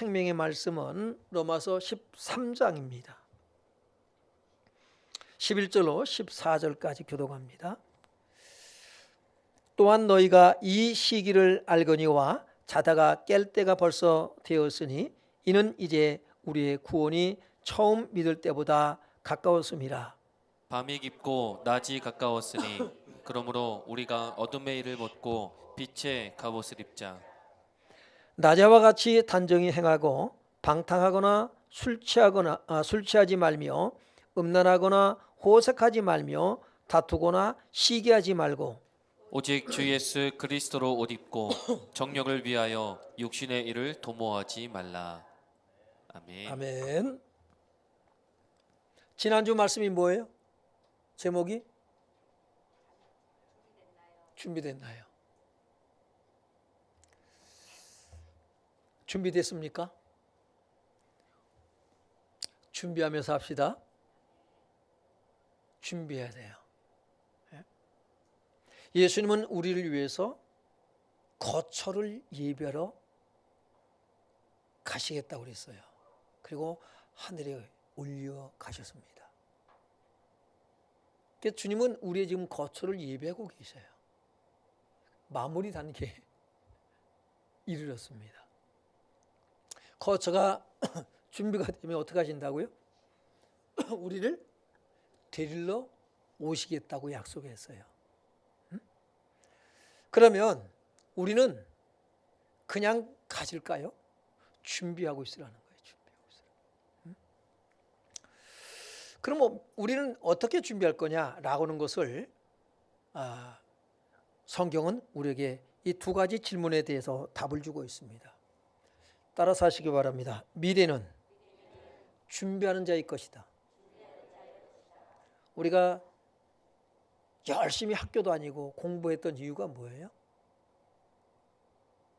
생명의 말씀은 로마서 13장입니다. 11절로 14절까지 교독합니다. 또한 너희가 이 시기를 알거니와 자다가 깰 때가 벌써 되었으니 이는 이제 우리의 구원이 처음 믿을 때보다 가까웠음이라. 밤이 깊고 낮이 가까웠으니 그러므로 우리가 어둠의 일을 벗고 빛의 갑옷을 입자. 낮에와 같이 단정히 행하고 방탕하거나 술 취하지 말며 음란하거나 호색하지 말며 다투거나 시기하지 말고 오직 주 예수 그리스도로 옷 입고 정력을 위하여 육신의 일을 도모하지 말라. 아멘. 아멘. 지난주 말씀이 뭐예요? 제목이 준비됐나요? 준비됐습니까? 준비하면서 합시다. 준비해야 돼요. 예수님은 우리를 위해서 거처를 예비하러 가시겠다고 그랬어요. 그리고 하늘에 올려가셨습니다. 그래서 주님은 우리의 지금 거처를 예비하고 계셔요. 마무리 단계에 이르렀습니다. 거처가 준비가 되면 어떻게 하신다고요? 우리를 데리러 오시겠다고 약속했어요. 그러면 우리는 그냥 가질까요? 준비하고 있으라는 거예요. 준비하고 있으라. 그럼 우리는 어떻게 준비할 거냐라고는 것을 성경은 우리에게 이 두 가지 질문에 대해서 답을 주고 있습니다. 따라서 하시기 바랍니다. 미래는 준비하는 자의 것이다. 우리가 열심히 학교 다니고 공부했던 이유가 뭐예요?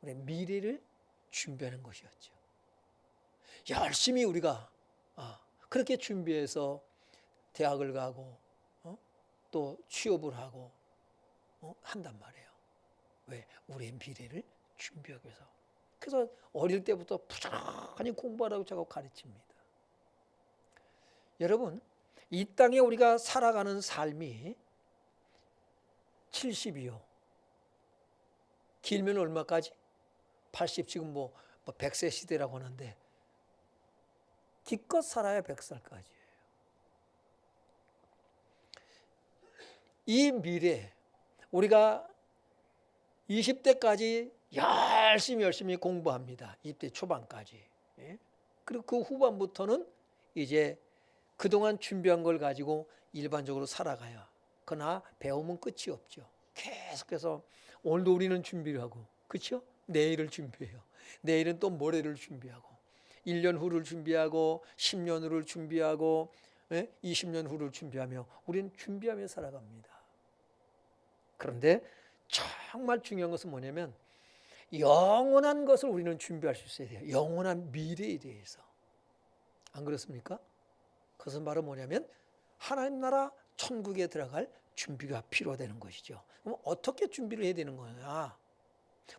우리 미래를 준비하는 것이었죠. 열심히 우리가 그렇게 준비해서 대학을 가고 또 취업을 하고 한단 말이에요. 왜? 우리의 미래를 준비하기 위해서. 그래서 어릴 때부터 부지런히 공부하라고 자꾸 가르칩니다. 여러분, 이 땅에 우리가 살아가는 삶이 70이요. 길면 얼마까지? 80, 지금 뭐 100세 시대라고 하는데 기껏 살아야 100살까지예요. 이 미래, 우리가 20대까지 열심히 공부합니다. 20대 초반까지. 그리고 그 후반부터는 이제 그동안 준비한 걸 가지고 일반적으로 살아가야. 그러나 배움은 끝이 없죠. 계속해서 오늘도 우리는 준비를 하고, 그렇죠? 내일을 준비해요. 내일은 또 모레를 준비하고, 1년 후를 준비하고, 10년 후를 준비하고, 20년 후를 준비하며 우리는 준비하며 살아갑니다. 그런데 정말 중요한 것은 뭐냐면 영원한 것을 우리는 준비할 수 있어야 돼요. 영원한 미래에 대해서. 안 그렇습니까? 그것은 바로 뭐냐면 하나님 나라 천국에 들어갈 준비가 필요되는 것이죠. 그럼 어떻게 준비를 해야 되는 거냐?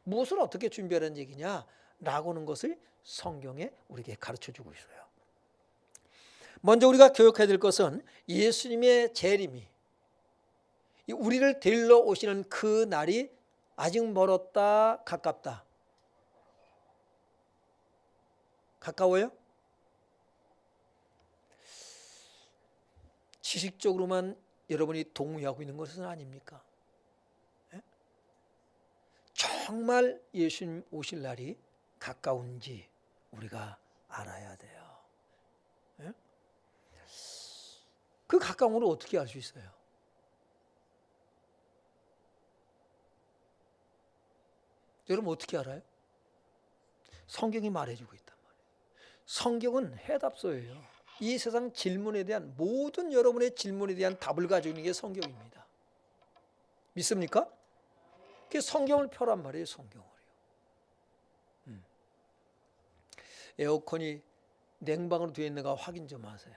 무엇을 어떻게 준비하라는 얘기냐? 라고 하는 것을 성경에 우리에게 가르쳐주고 있어요. 먼저 우리가 교육해야 될 것은 예수님의 재림이 우리를 데리러 오시는 그 날이 아직 멀었다, 가깝다. 가까워요? 지식적으로만 여러분이 동의하고 있는 것은 아닙니까? 정말 예수님 오실 날이 가까운지 우리가 알아야 돼요. 그 가까움을 어떻게 알 수 있어요? 여러분 어떻게 알아요? 성경이 말해주고 있단 말이에요. 성경은 해답서예요. 이 세상 질문에 대한 모든 여러분의 질문에 대한 답을 가지고 있는 게 성경입니다. 믿습니까? 그게 성경을 펴란 말이에요. 성경을요. 에어컨이 냉방으로 되어 있는가 확인 좀 하세요.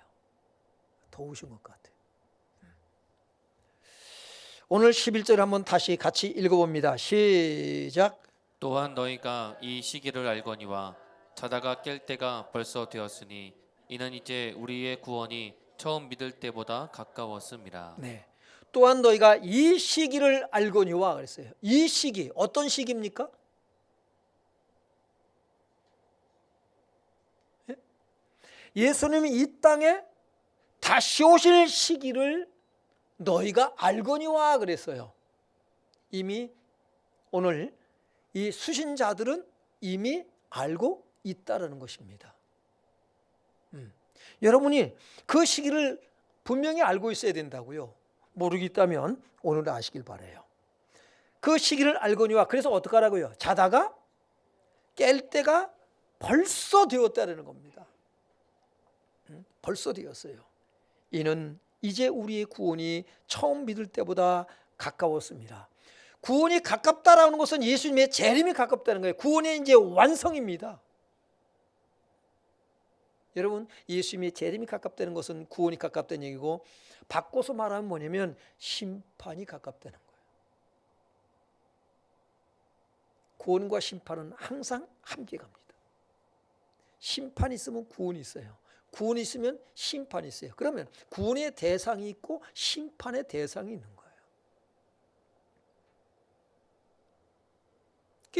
더우신 것 같아요. 오늘 11절 한번 다시 같이 읽어봅니다. 시작. 또한 너희가 이 시기를 알거니와 자다가 깰 때가 벌써 되었으니 이는 이제 우리의 구원이 처음 믿을 때보다 가까웠습니다. 네. 또한 너희가 이 시기를 알거니와 그랬어요. 이 시기 어떤 시기입니까? 예? 예수님이 이 땅에 다시 오실 시기를 너희가 알거니와 그랬어요. 이미 오늘 이 수신자들은 이미 알고 있다라는 것입니다. 여러분이 그 시기를 분명히 알고 있어야 된다고요. 모르겠다면 오늘 아시길 바라요. 그 시기를 알거니와 그래서 어떡하라고요? 자다가 깰 때가 벌써 되었다라는 겁니다. 벌써 되었어요. 이는 이제 우리의 구원이 처음 믿을 때보다 가까웠습니다. 구원이 가깝다라는 것은 예수님의 재림이 가깝다는 거예요. 구원의 이제 완성입니다. 여러분, 예수님의 재림이 가깝다는 것은 구원이 가깝다는 얘기고, 바꿔서 말하면 뭐냐면 심판이 가깝다는 거예요. 구원과 심판은 항상 함께 갑니다. 심판이 있으면 구원이 있어요. 구원이 있으면 심판이 있어요. 그러면 구원의 대상이 있고 심판의 대상이 있는 거예요.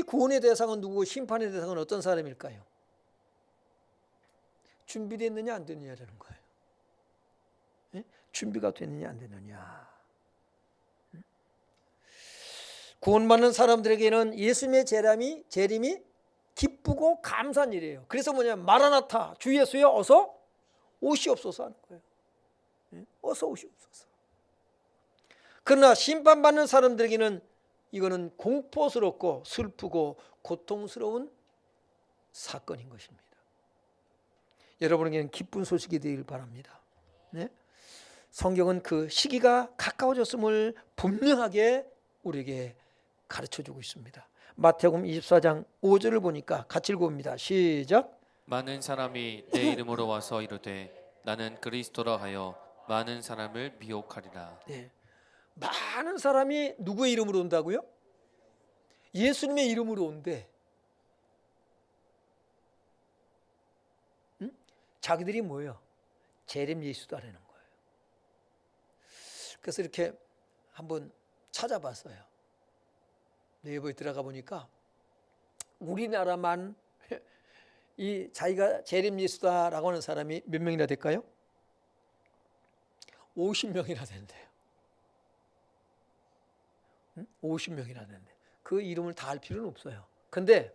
구원의 대상은 누구고 심판의 대상은 어떤 사람일까요? 준비됐느냐 안 됐느냐라는 거예요. 예? 준비가 됐느냐 안 됐느냐. 구원받는 사람들에게는 예수님의 재림이 기쁘고 감사한 일이에요. 그래서 뭐냐면 마라나타 주 예수여 어서 오시옵소서 하는 거예요. 예? 어서 오시옵소서. 그러나 심판받는 사람들에게는 이거는 공포스럽고 슬프고 고통스러운 사건인 것입니다. 여러분에게는 기쁜 소식이 되길 바랍니다. 네? 성경은 그 시기가 가까워졌음을 분명하게 우리에게 가르쳐주고 있습니다. 마태복음 24장 5절을 보니까 같이 읽어봅니다. 시작. 많은 사람이 내 이름으로 와서 이르되 나는 그리스도라 하여 많은 사람을 미혹하리라. 네. 많은 사람이 누구의 이름으로 온다고요? 예수님의 이름으로 온대. 응? 자기들이 뭐예요? 재림 예수다라는 거예요. 그래서 이렇게 한번 찾아봤어요. 네이버에 들어가 보니까 우리나라만 이 자기가 재림 예수다라고 하는 사람이 몇 명이나 될까요? 50명이나 된대요. 50명이나 되는데 그 이름을 다 알 필요는 없어요. 근데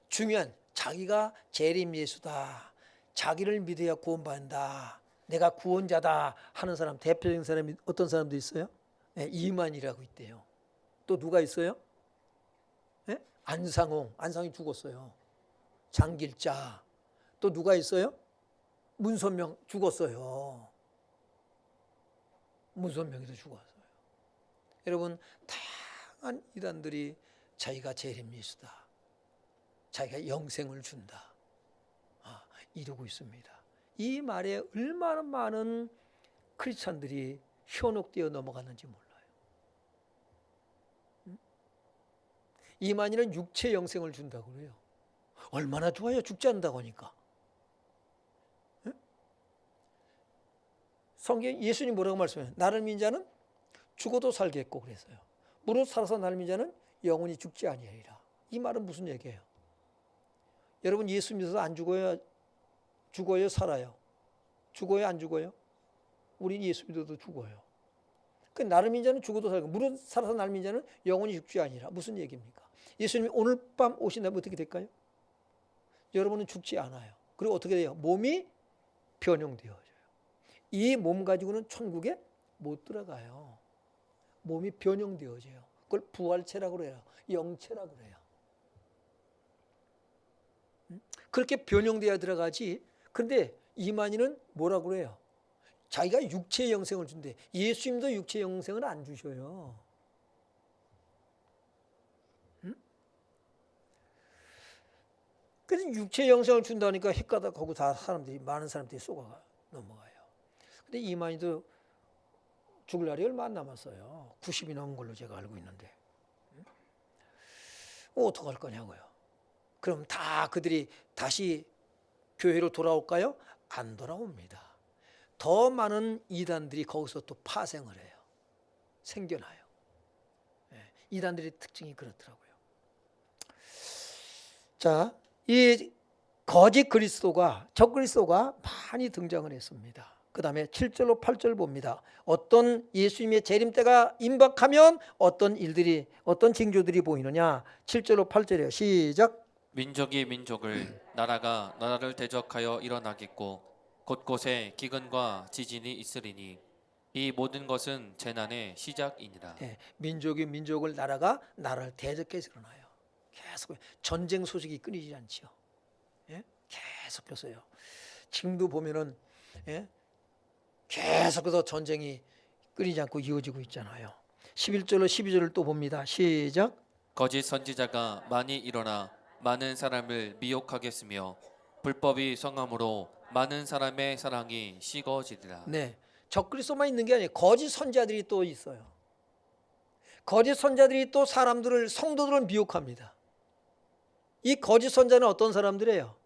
중요한 자기가 재림 예수다, 자기를 믿어야 구원받는다, 내가 구원자다 하는 사람, 대표적인 사람이 어떤 사람도 있어요? 네, 이만이라고 있대요. 또 누가 있어요? 네? 안상이 죽었어요. 장길자. 또 누가 있어요? 문선명 죽었어요. 문선명이도 죽었어요. 여러분, 다양한 이단들이 자기가 재림 예수다, 자기가 영생을 준다, 이러고 있습니다. 이 말에 얼마나 많은 크리스찬들이 현혹되어 넘어갔는지 몰라요. 이만희는 육체 영생을 준다고 그래요. 얼마나 좋아요. 죽지 않는다고 하니까. 성경 예수님 뭐라고 말씀해요? 나를 믿는 자는 죽어도 살겠고 그랬어요. 무릇 살아서 나를 믿는 자는 영원히 죽지 아니하리라. 이 말은 무슨 얘기예요? 여러분 예수 믿어서 안 죽어요? 죽어요? 살아요? 죽어요? 안 죽어요? 우린 예수 믿어도 죽어요. 그 나를 믿는 자는 죽어도 살고 무릇 살아서 나를 믿는 자는 영원히 죽지 아니하리라. 무슨 얘기입니까? 예수님이 오늘 밤 오신다면 어떻게 될까요? 여러분은 죽지 않아요. 그리고 어떻게 돼요? 몸이 변형되어져요. 이 몸 가지고는 천국에 못 들어가요. 몸이 변형되어져요. 그걸 부활체라고 그래요. 영체라고 그래요. 그렇게 변형되어야 들어가지. 그런데 이만희는 뭐라고 그래요? 자기가 육체의 영생을 준대. 예수님도 육체의 영생을 안 주셔요. 그래서 육체의 영생을 준다니까 헷가닥 하고 다 많은 사람들이 쏘가 넘어가요. 근데 이만희도 죽을 날이 얼마 안 남았어요. 90이 넘은 걸로 제가 알고 있는데. 어떡할 거냐고요. 그럼 다 그들이 다시 교회로 돌아올까요? 안 돌아옵니다. 더 많은 이단들이 거기서 또 파생을 해요. 생겨나요. 이단들의 특징이 그렇더라고요. 자, 이 거짓 그리스도가 적그리스도가 많이 등장을 했습니다. 그 다음에 7절로 8절 봅니다. 어떤 예수님의 재림 때가 임박하면 어떤 일들이 어떤 징조들이 보이느냐. 7절로 8절이에요. 시작. 민족이 민족을 나라가 나라를 대적하여 일어나겠고 곳곳에 기근과 지진이 있으리니 이 모든 것은 재난의 시작이니라. 민족이 민족을 나라가 나라를 대적해서 일어나요. 계속 전쟁 소식이 끊이지 않지요. 계속해서요. 지금도 보면은 계속해서 전쟁이 끊이지 않고 이어지고 있잖아요. 11절로 12절을 또 봅니다. 시작. 거짓 선지자가 많이 일어나 많은 사람을 미혹하겠으며 불법이 성함으로 많은 사람의 사랑이 식어지리라. 네, 적그리스도만 있는 게 아니에요. 거짓 선지자들이 또 있어요. 거짓 선지자들이 또 사람들을 성도들을 미혹합니다. 이 거짓 선지자는 어떤 사람들이에요?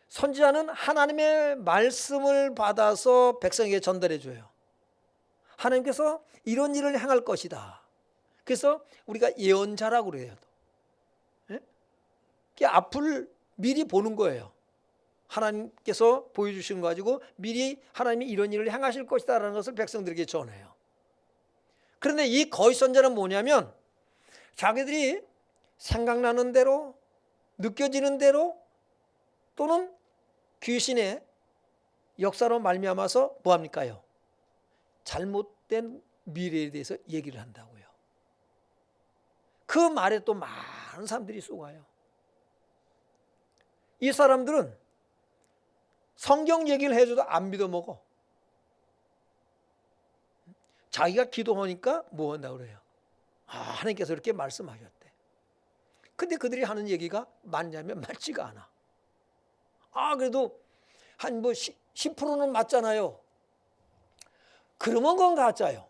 선지자는 하나님의 말씀을 받아서 백성에게 전달해 줘요. 하나님께서 이런 일을 행할 것이다. 그래서 우리가 예언자라고 그래요. 앞을 미리 보는 거예요. 하나님께서 보여주신 거 가지고 미리 하나님이 이런 일을 행하실 것이다라는 것을 백성들에게 전해요. 그런데 이 거짓 선지자는 뭐냐면 자기들이 생각나는 대로 느껴지는 대로 또는 귀신의 역사로 말미암아서 뭐합니까요? 잘못된 미래에 대해서 얘기를 한다고요. 그 말에 또 많은 사람들이 속아요. 이 사람들은 성경 얘기를 해줘도 안 믿어먹어. 자기가 기도하니까 뭐 한다고 그래요? 하나님께서 이렇게 말씀하셨대. 근데 그들이 하는 얘기가 맞냐면 맞지가 않아. 그래도 한 뭐 10%는 맞잖아요. 그러면 그건 가짜예요.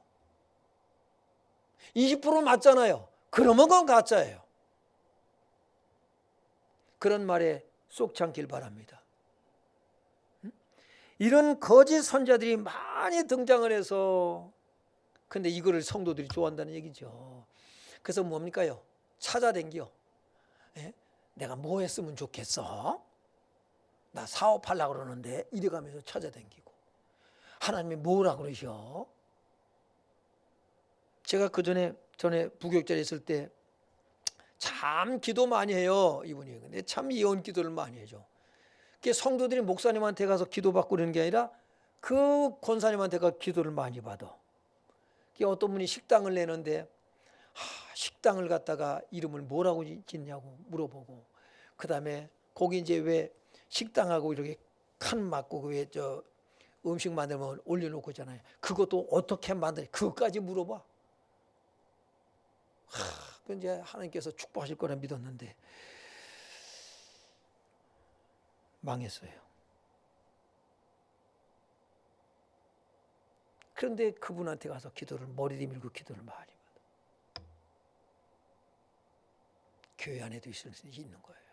20% 맞잖아요. 그러면 그건 가짜예요. 그런 말에 쏙지 않길 바랍니다. 이런 거짓 선자들이 많이 등장을 해서 근데 이거를 성도들이 좋아한다는 얘기죠. 그래서 뭡니까요? 찾아댕겨. 내가 뭐 했으면 좋겠어? 나 사업하려고 그러는데 이래가면서 찾아댕기고 하나님이 뭐라 그러셔? 제가 전에 부교육자에 있을 때 참 기도 많이 해요, 이분이. 근데 참 예언 기도를 많이 해줘. 성도들이 목사님한테 가서 기도받고 그러는 게 아니라 그 권사님한테 가서 기도를 많이 받아. 어떤 분이 식당을 내는데 식당을 갖다가 이름을 뭐라고 짓냐고 물어보고, 그 다음에 거기 이제 왜 식당하고 이렇게 칸 맞고 왜 저 음식 만들면 올려놓고 있잖아요. 그것도 어떻게 만드냐 그것까지 물어봐. 그 이제 하나님께서 축복하실 거라 믿었는데 망했어요. 그런데 그분한테 가서 기도를 머리 들밀고 기도를 많이 받아. 교회 안에도 있는 거예요.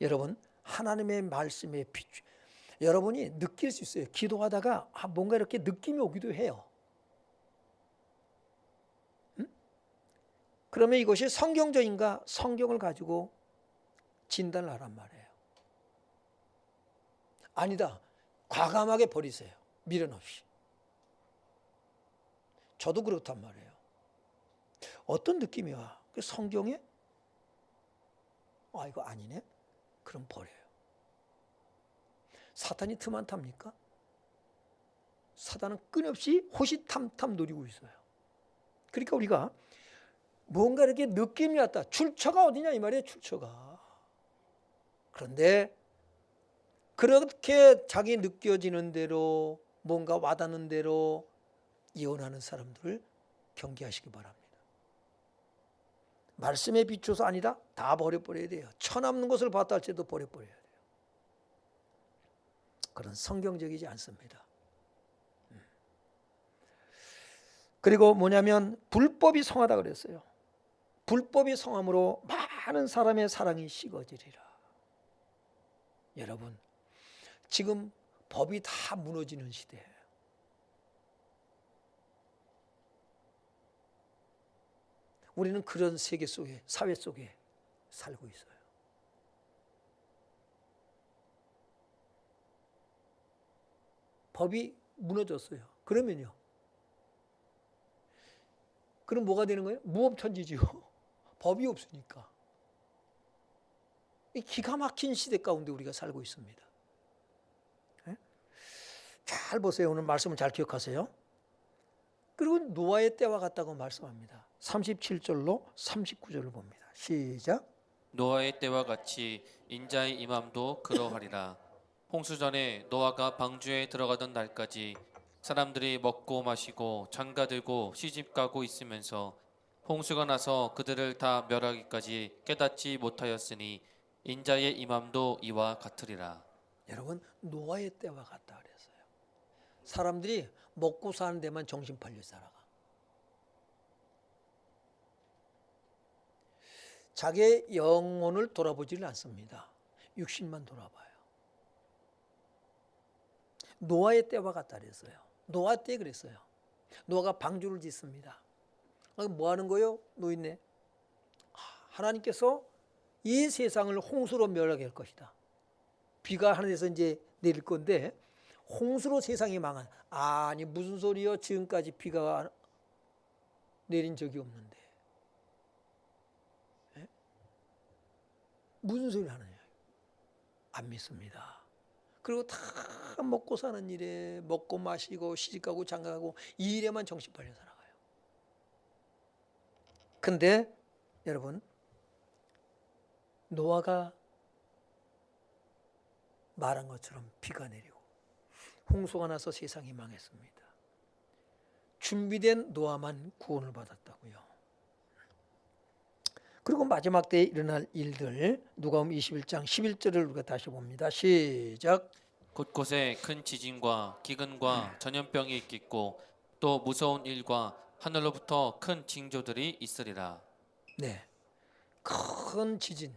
여러분, 하나님의 말씀에 여러분이 느낄 수 있어요. 기도하다가 뭔가 이렇게 느낌이 오기도 해요. 그러면 이것이 성경적인가? 성경을 가지고 진단을 하란 말이에요. 아니다. 과감하게 버리세요. 미련 없이. 저도 그렇단 말이에요. 어떤 느낌이 와? 성경에? 이거 아니네? 그럼 버려요. 사탄이 틈 안 탑니까? 사탄은 끊임없이 호시탐탐 노리고 있어요. 그러니까 우리가 뭔가 이렇게 느낌이 왔다. 출처가 어디냐 이 말이에요. 출처가. 그런데 그렇게 자기 느껴지는 대로 뭔가 와닿는 대로 예언하는 사람들을 경계하시기 바랍니다. 말씀에 비춰서 아니다. 다 버려버려야 돼요. 쳐남는 것을 봤다 할지라도 버려버려야 돼요. 그런 성경적이지 않습니다. 그리고 뭐냐면 불법이 성하다 그랬어요. 불법이 성함으로 많은 사람의 사랑이 식어지리라. 여러분, 지금 법이 다 무너지는 시대예요. 우리는 그런 세계 속에, 사회 속에 살고 있어요. 법이 무너졌어요. 그러면요, 그럼 뭐가 되는 거예요? 무법천지지요. 법이 없으니까. 이 기가 막힌 시대 가운데 우리가 살고 있습니다. 네? 잘 보세요. 오늘 말씀을 잘 기억하세요. 그리고 노아의 때와 같다고 말씀합니다. 37절로 39절을 봅니다. 시작. 노아의 때와 같이 인자의 임함도 그러하리라. 홍수 전에 노아가 방주에 들어가던 날까지 사람들이 먹고 마시고 장가들고 시집가고 있으면서 홍수가 나서 그들을 다 멸하기까지 깨닫지 못하였으니 인자의 임함도 이와 같으리라. 여러분, 노아의 때와 같다 그랬어요. 사람들이 먹고 사는 데만 정신 팔려 살아가. 자기의 영혼을 돌아보지를 않습니다. 육신만 돌아봐요. 노아의 때와 같다 그랬어요. 노아 때 그랬어요. 노아가 방주를 짓습니다. 뭐 하는 거요? 노인네. 하나님께서 이 세상을 홍수로 멸하게 할 것이다. 비가 하늘에서 이제 내릴 건데 홍수로 세상이 망한. 아니 무슨 소리요? 지금까지 비가 내린 적이 없는데. 네? 무슨 소리 하느냐? 안 믿습니다. 그리고 다 먹고 사는 일에 먹고 마시고 시집가고 장가가고 이 일에만 정신 팔려 살아가요. 근데 여러분, 노아가 말한 것처럼 비가 내리고 홍수가 나서 세상이 망했습니다. 준비된 노아만 구원을 받았다고요. 그리고 마지막 때에 일어날 일들, 누가복음 21장 11절을 우리가 다시 봅니다. 시작. 곳곳에 큰 지진과 기근과 전염병이 있겠고 또 무서운 일과 하늘로부터 큰 징조들이 있으리라. 네, 큰 지진,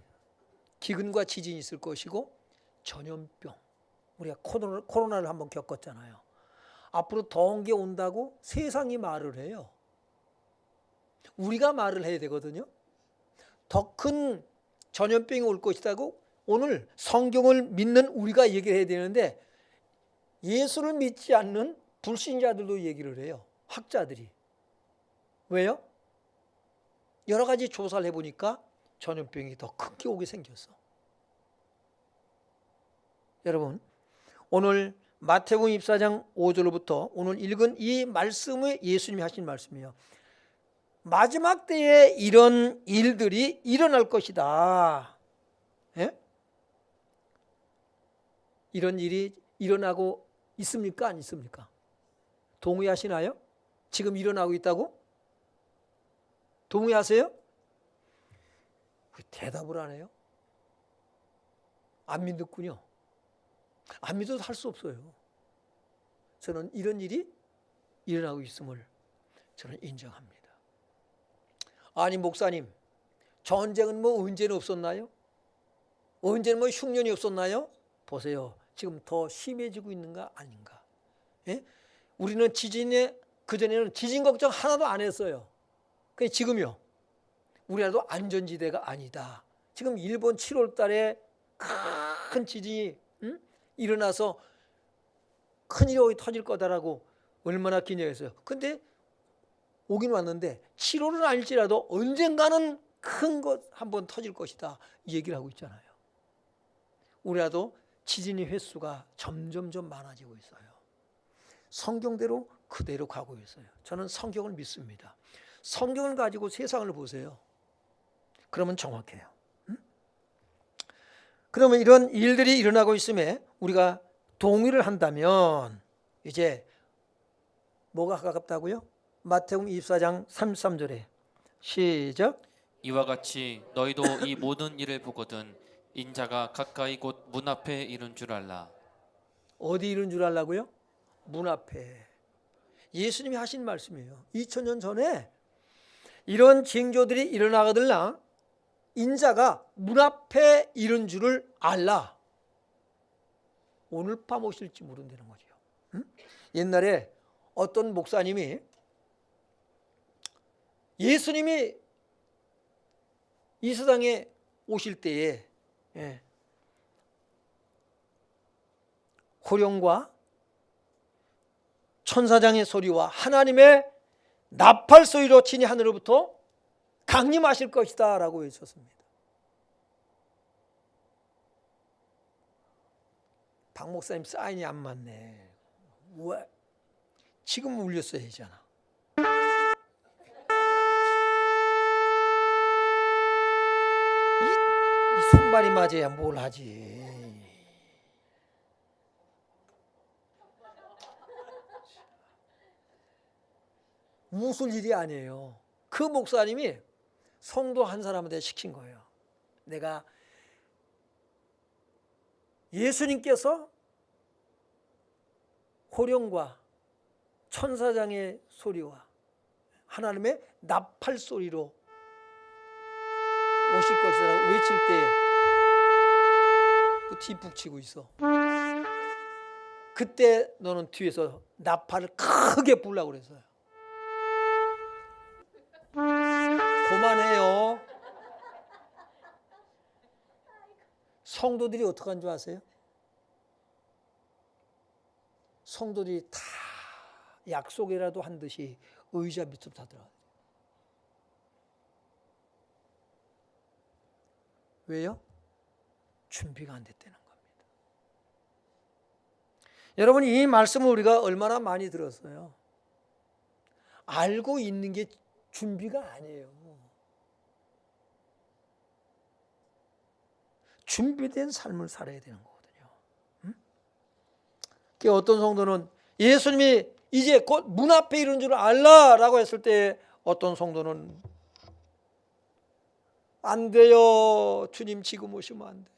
기근과 지진이 있을 것이고 전염병. 우리가 코로나를 한번 겪었잖아요. 앞으로 더운 게 온다고 세상이 말을 해요. 우리가 말을 해야 되거든요. 더 큰 전염병이 올 것이라고 오늘 성경을 믿는 우리가 얘기를 해야 되는데 예수를 믿지 않는 불신자들도 얘기를 해요. 학자들이. 왜요? 여러 가지 조사를 해보니까 전염병이 더 큰 게 오게 생겼어. 여러분, 오늘 마태복음 24장 5절로부터 오늘 읽은 이 말씀을 예수님이 하신 말씀이에요. 마지막 때에 이런 일들이 일어날 것이다. 예? 이런 일이 일어나고 있습니까? 안 있습니까? 동의하시나요? 지금 일어나고 있다고? 동의하세요? 대답을 안 해요? 안 믿었군요. 안 믿어도 할 수 없어요. 저는 이런 일이 일어나고 있음을 저는 인정합니다. 아니 목사님, 전쟁은 뭐 언제는 없었나요? 언제는 뭐 흉년이 없었나요? 보세요. 지금 더 심해지고 있는가 아닌가? 예? 우리는 지진에 그전에는 지진 걱정 하나도 안 했어요. 근데 지금요. 우리나라도 안전지대가 아니다. 지금 일본 7월 달에 큰 지진이 일어나서 큰일이 터질 거다라고 얼마나 기념했어요. 근데 오긴 왔는데 7월은 아닐지라도 언젠가는 큰 것 한번 터질 것이다 이 얘기를 하고 있잖아요. 우리나라도 지진의 횟수가 점점점 많아지고 있어요. 성경대로 그대로 가고 있어요. 저는 성경을 믿습니다. 성경을 가지고 세상을 보세요. 그러면 정확해요. 그러면 이런 일들이 일어나고 있음에 우리가 동의를 한다면 이제 뭐가 가깝다고요? 마태복음 24장 33절에 시작. 이와 같이 너희도 이 모든 일을 보거든 인자가 가까이 곧 문 앞에 이른 줄 알라. 어디 이른 줄 알라고요? 문 앞에. 예수님이 하신 말씀이에요. 2000년 전에 이런 징조들이 일어나거들나 인자가 문 앞에 이른 줄을 알라. 오늘 밤 오실지 모른다는 거죠. 옛날에 어떤 목사님이 예수님이 이 세상에 오실 때에 호령과 천사장의 소리와 하나님의 나팔 소리로 친히 하늘로부터 강림하실 것이다 라고 외쳤습니다. 박 목사님 사인이 안 맞네. 왜? 지금 울렸어야 하잖아. 이 손발이 맞아야 뭘 하지. 웃을 일이 아니에요. 그 목사님이 성도 한 사람한테 시킨 거예요. 내가 예수님께서 호령과 천사장의 소리와 하나님의 나팔 소리로 오실 것이라고 외칠 때 뒷북 치고 있어. 그때 너는 뒤에서 나팔을 크게 불라고 그랬어요. 그만해요. 성도들이 어떻게 한 줄 아세요? 성도들이 다 약속이라도 한 듯이 의자 밑으로 다 들어가요. 왜요? 준비가 안 됐다는 겁니다. 여러분, 이 말씀을 우리가 얼마나 많이 들었어요. 알고 있는 게 준비가 아니에요. 준비된 삶을 살아야 되는 거거든요. 어떤 성도는 예수님이 이제 곧 문 앞에 이른 줄 알라라고 했을 때 어떤 성도는 안 돼요. 주님 지금 오시면 안 돼요.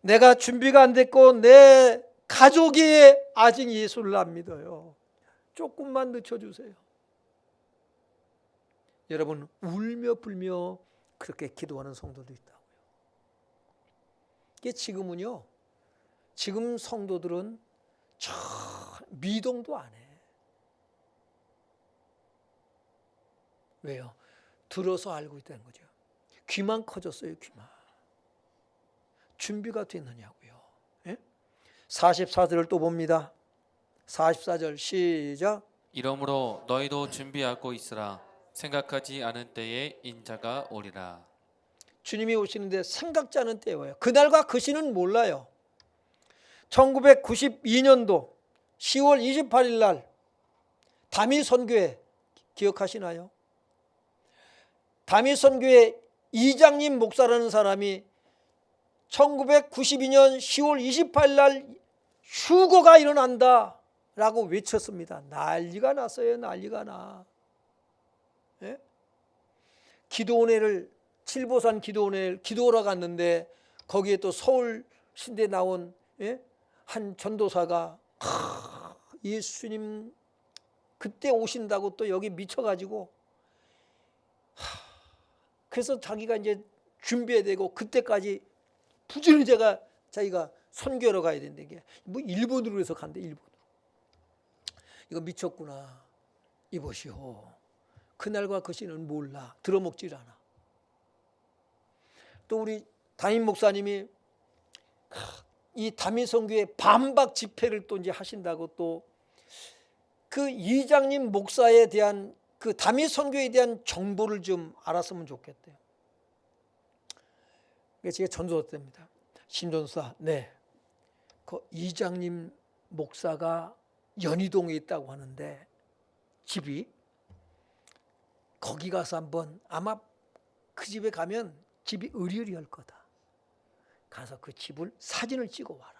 내가 준비가 안 됐고 내 가족이 아직 예수를 안 믿어요. 조금만 늦춰주세요. 여러분, 울며 불며 그렇게 기도하는 성도도 있다고요. 이게 지금은요, 지금 성도들은 미동도 안 해. 왜요? 들어서 알고 있다는 거죠. 귀만 커졌어요, 귀만. 준비가 됐느냐고요. 44절을 또 봅니다. 44절 시작. 이러므로 너희도 준비하고 있으라. 생각하지 않은 때에 인자가 오리라. 주님이 오시는데 생각지 않은 때에 와요. 그날과 그 시는 몰라요. 1992년도 10월 28일 날 다미 선교회 기억하시나요? 다미 선교회 이장님 목사라는 사람이 1992년 10월 28일 날 휴거가 일어난다 라고 외쳤습니다. 난리가 났어요. 난리가 나. 예? 기도원회를 칠보산 기도원회를 기도하러 갔는데 거기에 또 서울 신대 나온 한 전도사가 예수님 그때 오신다고 또 여기 미쳐가지고 그래서 자기가 이제 준비해야 되고 그때까지 부지런히 자기가 선교하러 가야 된다. 이게 뭐 일본으로 해서 간대. 일본으로. 이거 미쳤구나. 이보시오. 그날과 그 시는 몰라. 들어먹질 않아. 또 우리 담임 목사님이 이 담임 선교회 반박 집회를 또 이제 하신다고 또 그 이장님 목사에 대한 그 담임 선교에 대한 정보를 좀 알았으면 좋겠대요. 그래서 제가 전도사 때입니다. 신전사, 네. 그 이장님 목사가 연희동에 있다고 하는데 집이 거기 가서 한번 아마 그 집에 가면 집이 으리으리할 거다. 가서 그 집을 사진을 찍어 와라.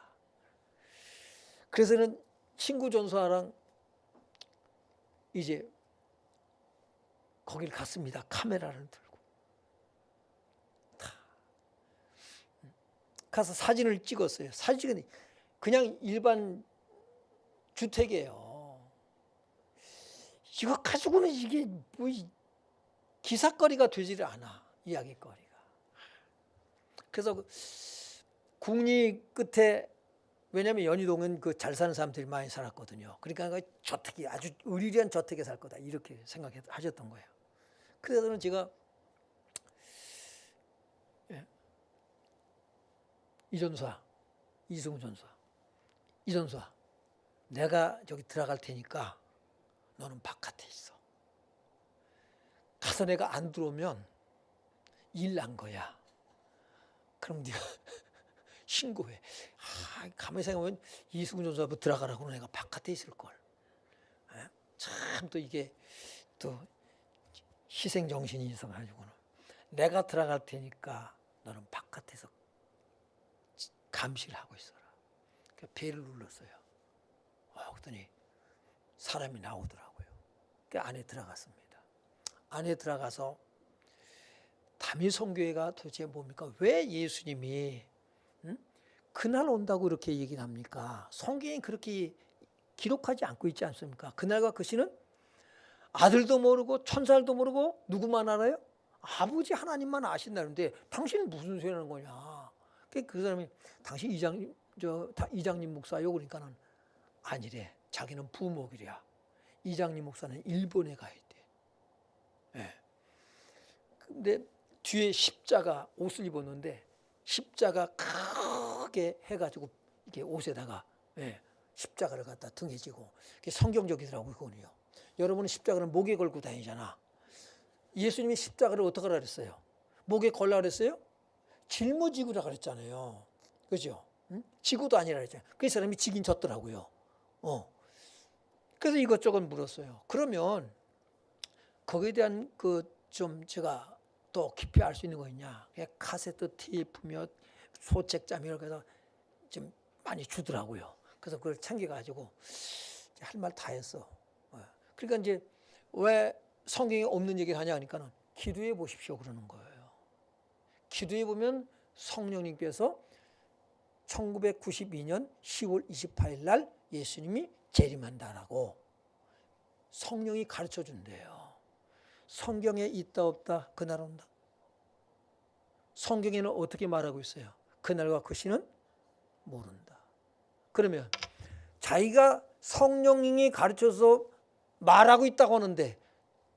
그래서는 친구 전사랑 이제 거길 갔습니다. 카메라를 들고 가서 사진을 찍었어요. 사진은 그냥 일반 주택이에요. 이거 가지고는 이게 뭐 기사거리가 되지를 않아. 이야기거리가. 그래서 그 국리 끝에, 왜냐하면 연희동은 그 잘 사는 사람들이 많이 살았거든요. 그러니까 그 저택이 아주 의리한 저택에 살 거다 이렇게 생각하셨던 거예요. 그래서 제가 이전사, 이승우 전사, 이전사, 내가 저기 들어갈 테니까 너는 바깥에 있어. 가서 내가 안 들어오면 일 난 거야. 그럼 네가 신고해. 가만히 생각하면 이승우 전사 들어가라고 내가 바깥에 있을 걸. 참 또 이게 또 희생 정신이 있어가지고는 내가 들어갈 테니까 너는 바깥에서 감시를 하고 있어라. 그래서 벨을 눌렀어요. 그랬더니 사람이 나오더라고요. 그래서 안에 들어갔습니다. 안에 들어가서 다미성교회가 도대체 뭡니까? 왜 예수님이 그날 온다고 이렇게 얘기를 합니까? 성경이 그렇게 기록하지 않고 있지 않습니까? 그날과 그 시는 아들도 모르고 천사도 모르고 누구만 알아요? 아버지 하나님만 아신다는데 당신은 무슨 소리 하는 거냐? 그 사람이 당신 이장님 목사요? 그러니까는 아니래. 자기는 부목이랴. 이장님 목사는 일본에 가야 돼. 예. 근데 뒤에 십자가 옷을 입었는데 십자가 크게 해가지고 이렇게 옷에다가 십자가를 갖다 등에 지고 성경적이더라고요. 그거는요. 여러분은 십자가를 목에 걸고 다니잖아. 예수님이 십자가를 어떻게 하라 그랬어요? 목에 걸라 그랬어요? 짊어지고라 그랬잖아요. 그죠? 지고도 아니라 그랬잖아요. 그 사람이 지긴 졌더라고요. 그래서 이것저것 물었어요. 그러면 거기에 대한 좀 제가 더 깊이 알 수 있는 거 있냐? 카세트 테이프며 소책자며 이렇게 해서 좀 많이 주더라고요. 그래서 그걸 챙겨가지고 할 말 다 했어. 그러니까 이제 왜 성경에 없는 얘기를 하냐 하니까는 기도해 보십시오 그러는 거예요. 기도해 보면 성령님께서 1992년 10월 28일 날 예수님이 재림한다라고 성령이 가르쳐 준대요. 성경에 있다 없다 그날 온다. 성경에는 어떻게 말하고 있어요? 그날과 그 시는 모른다. 그러면 자기가 성령님이 가르쳐서 말하고 있다고 하는데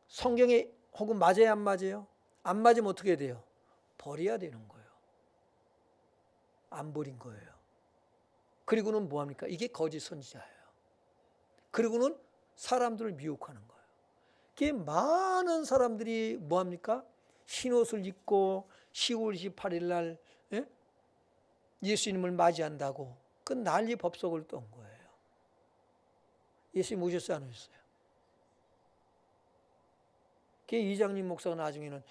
성경에 혹은 맞아요 안 맞아요? 안 맞으면 어떻게 돼요? 버려야 되는 거예요. 안 버린 거예요. 그리고는 뭐합니까? 이게 거짓 선지자예요. 그리고는 사람들을 미혹하는 거예요. 이게 많은 사람들이 뭐합니까? 흰옷을 입고 10월 28일 날 예수님을 맞이한다고 그 난리 법석을 떤 거예요. 예수님 오셨어요? 안 오셨어요? 그 이장님 목사가 나중에는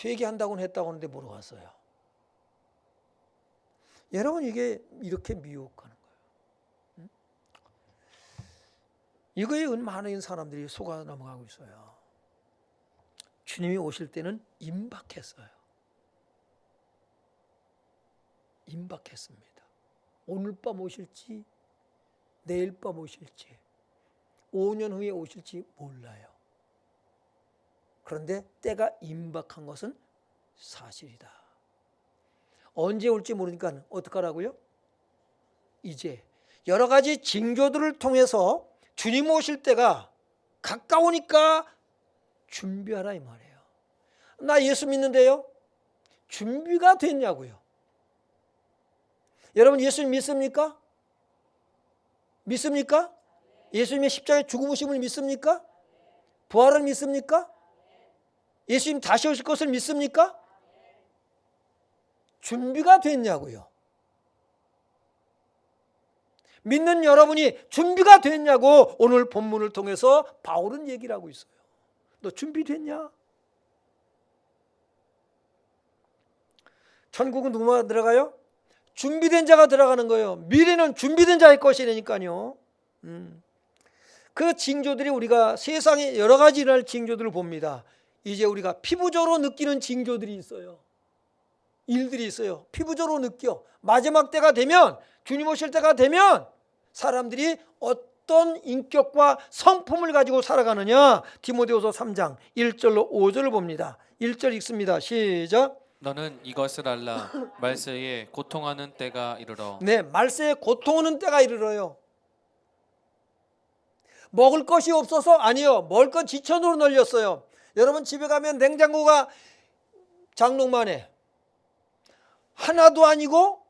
회개한다고는 했다고 하는데 뭐로 갔어요? 여러분 이게 이렇게 미혹하는 거예요. 이거에 많은 사람들이 속아 넘어가고 있어요. 주님이 오실 때는 임박했어요. 임박했습니다. 오늘 밤 오실지 내일 밤 오실지 5년 후에 오실지 몰라요. 그런데 때가 임박한 것은 사실이다. 언제 올지 모르니까 어떡하라고요? 이제 여러 가지 징조들을 통해서 주님 오실 때가 가까우니까 준비하라 이 말이에요. 나 예수 믿는데요. 준비가 됐냐고요. 여러분 예수님 믿습니까? 믿습니까? 예수님의 십자가의 죽으심을 믿습니까? 부활을 믿습니까? 예수님 다시 오실 것을 믿습니까? 준비가 됐냐고요. 믿는 여러분이 준비가 됐냐고 오늘 본문을 통해서 바울은 얘기를 하고 있어요. 너 준비됐냐? 천국은 누구만 들어가요? 준비된 자가 들어가는 거예요. 미래는 준비된 자의 것이라니까요. 그 징조들이 우리가 세상에 여러 가지 일어날 징조들을 봅니다. 이제 우리가 피부적으로 느끼는 징조들이 있어요. 일들이 있어요. 피부적으로 느껴. 마지막 때가 되면 주님 오실 때가 되면 사람들이 어떤 인격과 성품을 가지고 살아가느냐? 디모데후서 3장 1절로 5절을 봅니다. 1절 읽습니다. 시작. 너는 이것을 알라. 말세에 고통하는 때가 이르러 네, 말세에 고통하는 때가 이르러요. 먹을 것이 없어서 아니요. 먹을 것 지천으로 널렸어요. 여러분 집에 가면 냉장고가 장롱만에 하나도 아니고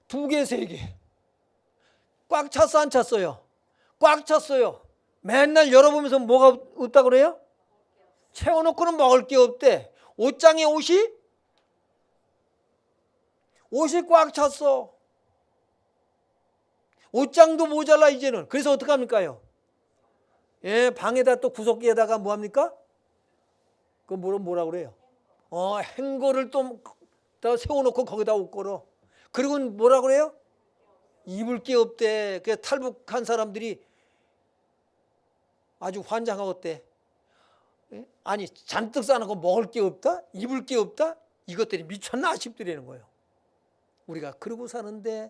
2개, 3개 꽉 찼어 안 찼어요? 꽉 찼어요. 맨날 열어보면서 뭐가 없다 그래요? 채워놓고는 먹을 게 없대. 옷장에 옷이 꽉 찼어. 옷장도 모자라 이제는. 그래서 어떡합니까요? 예, 방에다 또 구석기에다가 뭐합니까? 그거 뭐라 그래요? 행거를 또 세워놓고 거기다 옷 걸어. 그리고 뭐라 그래요? 입을 게 없대. 그 탈북한 사람들이 아주 환장하겠대. 예? 아니 잔뜩 싸놓고 먹을 게 없다? 입을 게 없다? 이것들이 미쳤나 싶더라는 거예요. 우리가 그러고 사는데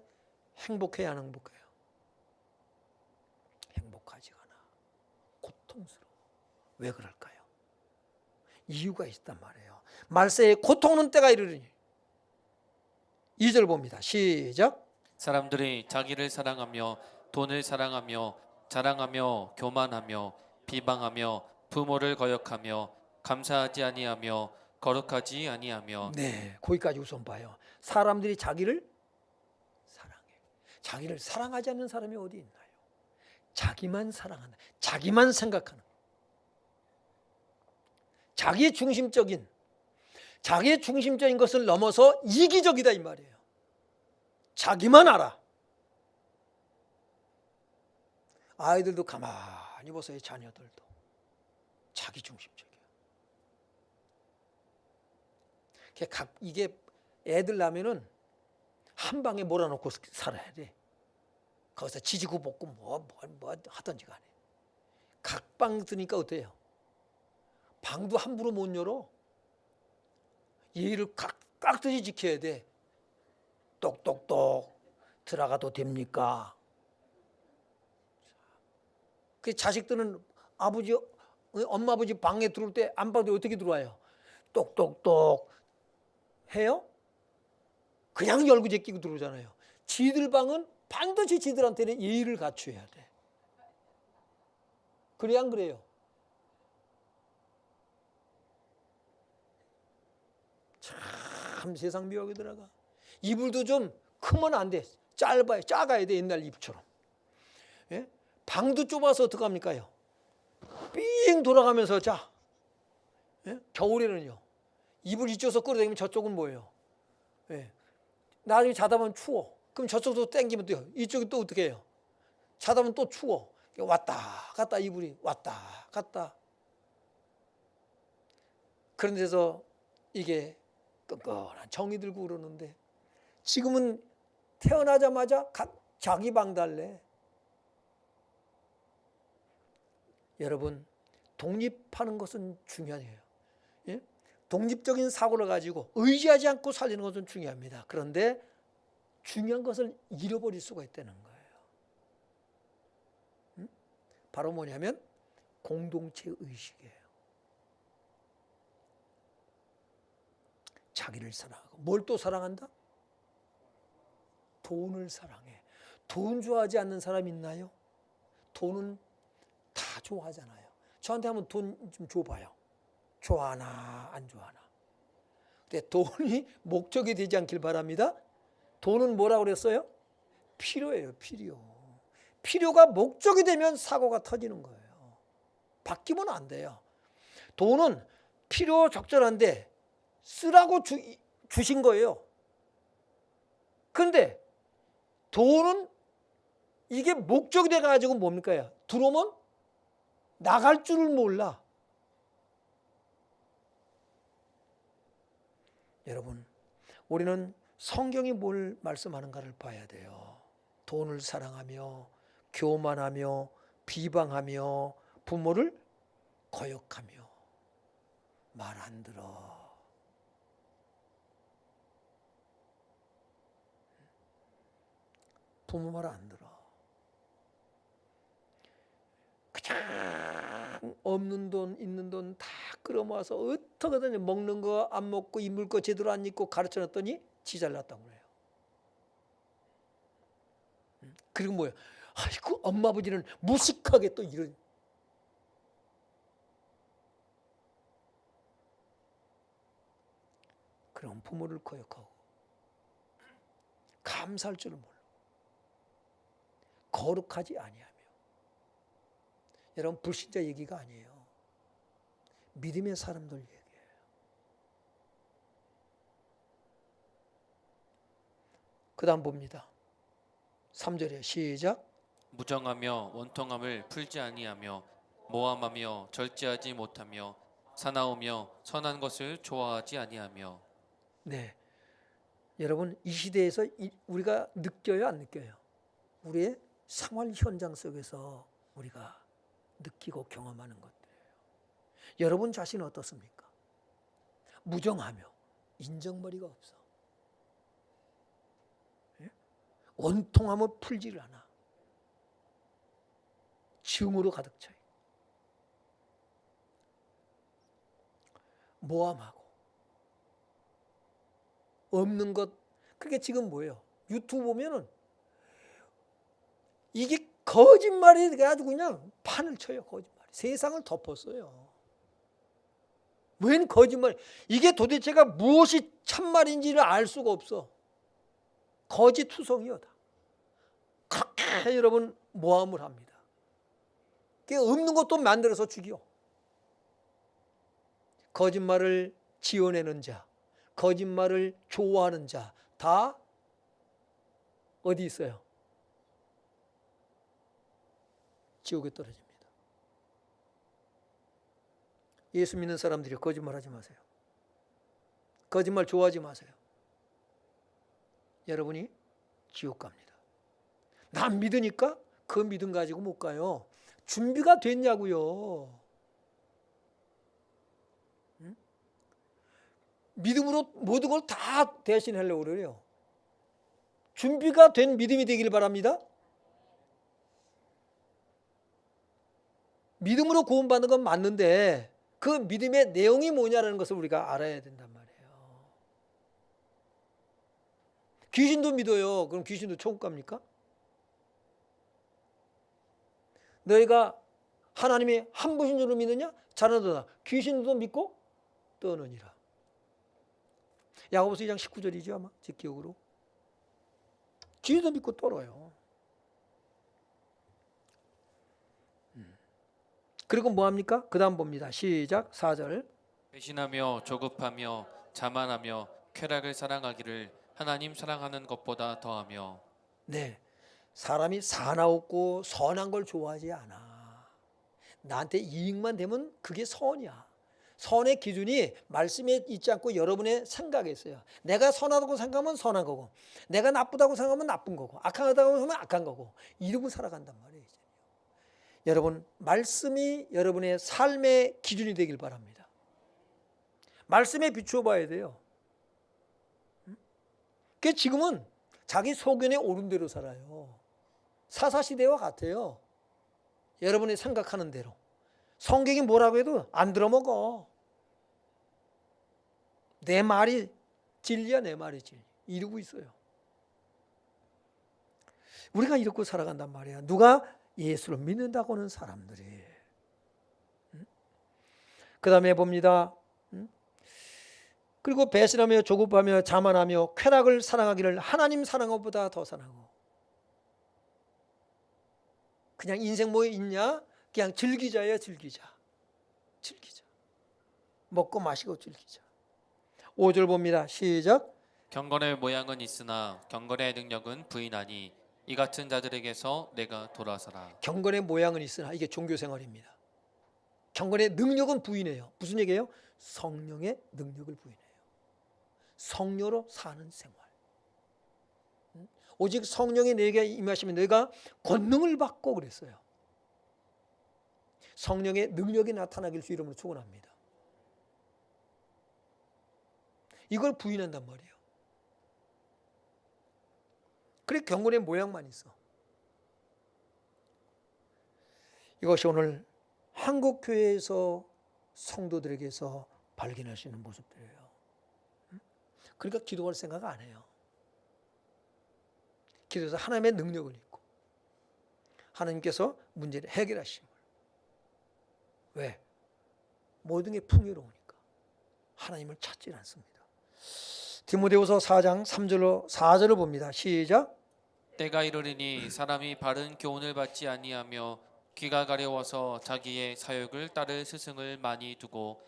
행복해야 안 행복해요? 행복하지가 않아. 고통스러워. 왜 그럴까요? 이유가 있단 말이에요. 말세에 고통하는 때가 이르리니. 2절 봅니다. 시작. 사람들이 자기를 사랑하며 돈을 사랑하며 자랑하며 교만하며 비방하며 부모를 거역하며 감사하지 아니하며 거룩하지 아니하며. 네, 거기까지 우선 봐요. 사람들이 자기를 사랑해. 자기를 사랑하지 않는 사람이 어디 있나요? 자기만 사랑한다. 자기만 생각하는. 자기의 중심적인 것을 넘어서 이기적이다 이 말이에요. 자기만 알아. 아이들도 가만히 보세요. 자녀들도 자기 중심적이야. 이게 애들 나면은 한 방에 몰아놓고 살아야 돼. 거기서 지지고 볶고 뭐 하든지 간에. 각방 드니까 어때요? 방도 함부로 못 열어. 예의를 깍듯이 지켜야 돼. 똑똑똑 들어가도 됩니까? 그 자식들은 엄마 아버지 방에 들어올 때 안 봐도 어떻게 들어와요? 똑똑똑 해요? 그냥 열고 제끼고 들어오잖아요. 지들 방은 반드시 지들한테는 예의를 갖춰야 돼. 그래 안 그래요? 참 세상 묘하게 들어가. 이불도 좀 크면 안 돼. 작아야 돼. 옛날 이불처럼. 예? 방도 좁아서 어떡합니까요? 삥 돌아가면서 자. 예? 겨울에는요. 이불 이쪽에서 끌어당기면 저쪽은 뭐예요? 예. 나중에 자다 보면 추워. 그럼 저쪽도 당기면 돼요. 이쪽이 또 어떻게 해요? 자다 보면 또 추워. 왔다 갔다 이불이 왔다 갔다. 그런 데서 이게 끈끈한 정이 들고 그러는데 지금은 태어나자마자 자기 방 달래. 여러분 독립하는 것은 중요해요. 예? 독립적인 사고를 가지고 의지하지 않고 살리는 것은 중요합니다. 그런데 중요한 것을 잃어버릴 수가 있다는 거예요. 바로 뭐냐면 공동체 의식이에요. 자기를 사랑하고 뭘 또 사랑한다? 돈을 사랑해. 돈 좋아하지 않는 사람 있나요? 돈은 다 좋아하잖아요. 저한테 한번 돈 좀 줘봐요. 좋아하나 안 좋아하나. 근데 돈이 목적이 되지 않길 바랍니다. 돈은 뭐라고 그랬어요? 필요예요. 필요가 목적이 되면 사고가 터지는 거예요. 바뀌면 안 돼요. 돈은 필요 적절한데 쓰라고 주신 거예요. 그런데 돈은 이게 목적이 돼가지고 뭡니까? 들어오면 나갈 줄을 몰라. 여러분, 우리는 성경이 뭘 말씀하는가를 봐야 돼요. 돈을 사랑하며 교만하며 비방하며 부모를 거역하며 말 안 들어. 부모 말 안 들어. 없는 돈 있는 돈 다 끌어모아서 어떻게든 먹는 거 안 먹고 입을 거 제대로 안 입고 가르쳐놨더니 지 잘났다고 그래요. 그리고 뭐예요? 아이고 엄마 아버지는 무식하게 또 이런. 그럼 부모를 거역하고 감사할 줄을 몰라. 거룩하지 아니하며. 여러분 불신자 얘기가 아니에요. 믿음의 사람들 얘기예요. 그 다음 봅니다. 3절에 시작. 무정하며 원통함을 풀지 아니하며 모함하며 절제하지 못하며 사나우며 선한 것을 좋아하지 아니하며. 네, 여러분 이 시대에서 우리가 느껴요, 안 느껴요? 우리의 생활 현장 속에서 우리가 느끼고 경험하는 것들이에요. 여러분 자신은 어떻습니까? 무정하며 인정머리가 없어. 예? 원통함을 풀지를 않아. 증오로 가득 차 있고 모함하고 없는 것. 그게 지금 뭐예요? 유튜브 보면은 이게 거짓말이 돼가지고 그냥 판을 쳐요. 거짓말이 세상을 덮었어요. 웬 거짓말? 이게 도대체가 무엇이 참말인지를 알 수가 없어. 거짓투성이요 다. 그렇게 여러분 모함을 합니다. 그게 없는 것도 만들어서 죽여. 거짓말을 지어내는 자, 거짓말을 좋아하는 자 다 어디 있어요? 지옥에 떨어집니다. 예수 믿는 사람들이 거짓말하지 마세요. 거짓말 좋아하지 마세요. 여러분이 지옥 갑니다. 난 믿으니까 그 믿음 가지고 못 가요. 준비가 됐냐고요. 믿음으로 모든 걸 다 대신하려고 그래요. 준비가 된 믿음이 되길 바랍니다. 믿음으로 구원받는 건 맞는데 그 믿음의 내용이 뭐냐라는 것을 우리가 알아야 된단 말이에요. 귀신도 믿어요. 그럼 귀신도 천국 갑니까? 너희가 하나님이 한 분인 줄로 믿느냐? 자라도다. 귀신도 믿고 떠느니라. 야고보서 2장 19절이죠 아마 제 기억으로. 귀신도 믿고 떨어요. 그리고 뭐합니까? 그 다음 봅니다. 시작 4절. 배신하며 조급하며 자만하며 쾌락을 사랑하기를 하나님 사랑하는 것보다 더하며. 네, 사람이 사나웠고 선한 걸 좋아하지 않아. 나한테 이익만 되면 그게 선이야. 선의 기준이 말씀에 있지 않고 여러분의 생각에 있어요. 내가 선하다고 생각하면 선한 거고, 내가 나쁘다고 생각하면 나쁜 거고, 악하다고 생각하면 악한 거고, 이러고 살아간단 말이에요. 여러분, 말씀이 여러분의 삶의 기준이 되길 바랍니다. 말씀에 비추어 봐야 돼요. 그게 지금은 자기 소견에 옳은 대로 살아요. 사사시대와 같아요. 여러분이 생각하는 대로. 성경이 뭐라고 해도 안 들어먹어. 내 말이 진리야, 내 말이 진리. 이러고 있어요. 우리가 이렇게 살아간단 말이야. 누가? 예수를 믿는다고 하는 사람들이. 그 다음에 봅니다. 그리고 배신하며 조급하며 자만하며 쾌락을 사랑하기를 하나님 사랑한 것보다 더 사랑하고. 그냥 인생 뭐 있냐? 그냥 즐기자예요. 즐기자. 먹고 마시고 즐기자. 5절 봅니다. 시작. 경건의 모양은 있으나 경건의 능력은 부인하니 이 같은 자들에게서 내가 돌아서라. 경건의 모양은 있으나 이게 종교생활입니다. 경건의 능력은 부인해요. 무슨 얘기예요? 성령의 능력을 부인해요. 성령으로 사는 생활. 오직 성령이 내게 임하시면 내가 권능을 받고 그랬어요. 성령의 능력이 나타나길 주 이름으로 축원합니다. 이걸 부인한단 말이에요. 그래 경건의 모양만 있어. 이것이 오늘 한국 교회에서 성도들에게서 발견할 수 있는 모습들이에요. 그러니까 기도할 생각 안 해요. 기도해서 하나님의 능력을 입고 하나님께서 문제를 해결하심을. 왜? 모든 게 풍요로우니까 하나님을 찾지 않습니다. 디모데후서 4장 3절로 4절을 봅니다. 시작. 때가 이르리니 사람이 바른 교훈을 받지 아니하며 귀가 가려워서 자기의 사욕을 따를 스승을 많이 두고